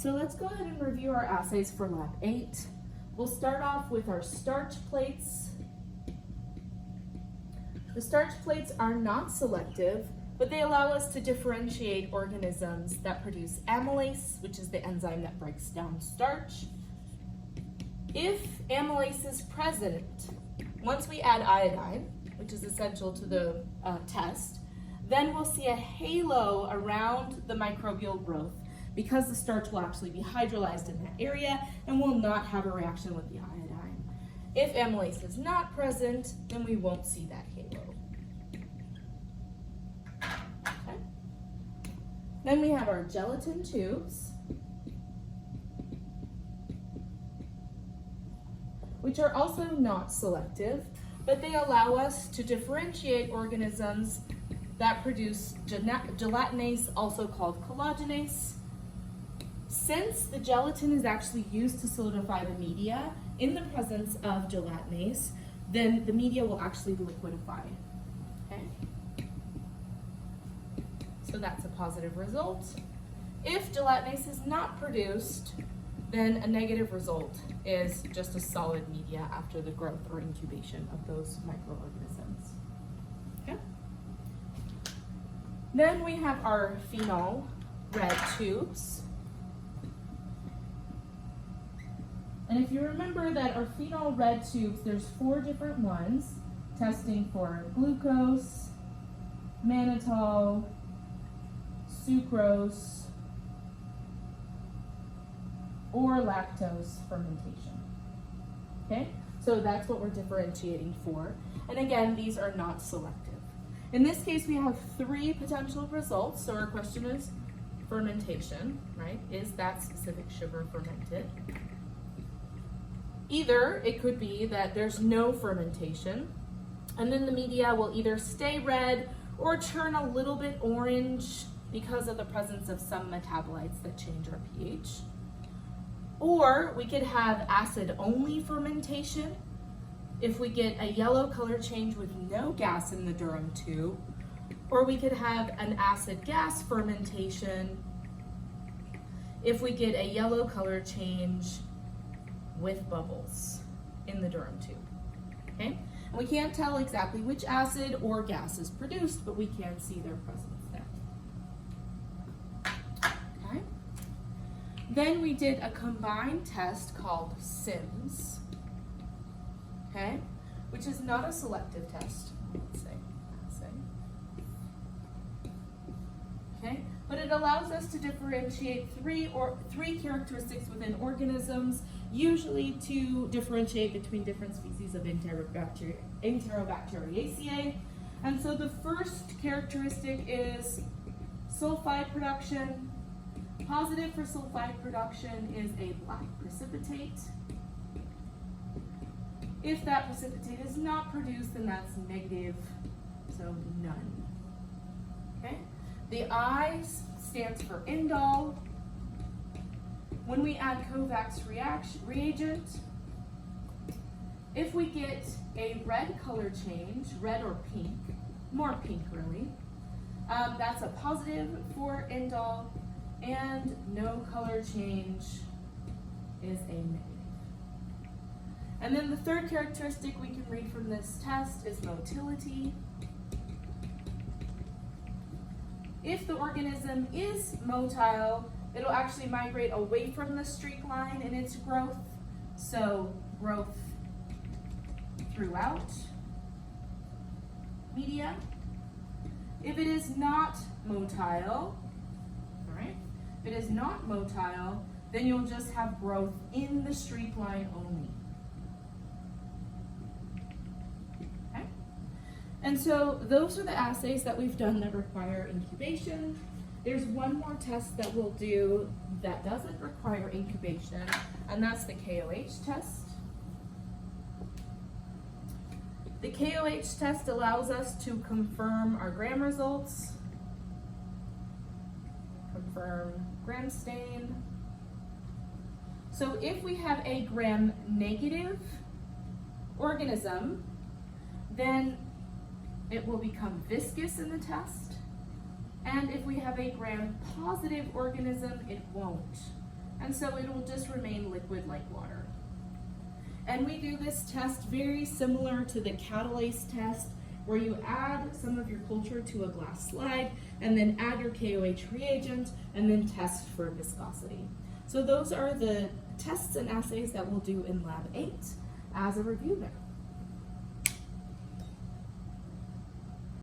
So let's go ahead and review our assays for lab 8. We'll start off with our starch plates. The starch plates are not selective, but they allow us to differentiate organisms that produce amylase, which is the enzyme that breaks down starch. If amylase is present, once we add iodine, which is essential to the test, then we'll see a halo around the microbial growth because the starch will actually be hydrolyzed in that area and will not have a reaction with the iodine. If amylase is not present, then we won't see that halo. Okay. Then we have our gelatin tubes, which are also not selective, but they allow us to differentiate organisms that produce gelatinase, also called collagenase. Since the gelatin is actually used to solidify the media in the presence of gelatinase, then the media will actually liquidify. Okay? So that's a positive result. If gelatinase is not produced, then a negative result is just a solid media after the growth or incubation of those microorganisms. Okay? Then we have our phenol red tubes. And if you remember that our phenol red tubes, there's 4 different ones, testing for glucose, mannitol, sucrose, or lactose fermentation. Okay, so that's what we're differentiating for. And again, these are not selective. In this case, we have 3 potential results. So our question is fermentation, right? Is that specific sugar fermented? Either it could be that there's no fermentation, and then the media will either stay red or turn a little bit orange because of the presence of some metabolites that change our pH. Or we could have acid-only fermentation if we get a yellow color change with no gas in the Durham tube. Or we could have an acid-gas fermentation if we get a yellow color change with bubbles in the Durham tube. Okay? And we can't tell exactly which acid or gas is produced, but we can see their presence there. Okay? Then we did a combined test called SIMS, okay, which is not a selective test, let's say, okay, but it allows us to differentiate three characteristics within organisms, usually to differentiate between different species of Enterobacteriaceae. And so the first characteristic is sulfide production. Positive for sulfide production is a black precipitate. If that precipitate is not produced, then that's negative, so none. Okay? The I stands for indol. When we add Kovacs reagent, if we get a red color change, red or pink, more pink really, that's a positive for indol, and no color change is a negative. And then the third characteristic we can read from this test is motility. If the organism is motile, it'll actually migrate away from the streak line in its growth, so growth throughout media. If it is not motile, all right, if it is not motile, then you'll just have growth in the streak line only. Okay? And so those are the assays that we've done that require incubation. There's one more test that we'll do that doesn't require incubation, and that's the KOH test. The KOH test allows us to confirm our gram results, confirm gram stain. So if we have a gram-negative organism, then it will become viscous in the test. And if we have a gram-positive organism, it won't. and so it will just remain liquid like water. And we do this test very similar to the catalase test, where you add some of your culture to a glass slide and then add your KOH reagent and then test for viscosity. So those are the tests and assays that we'll do in Lab 8 as a review there.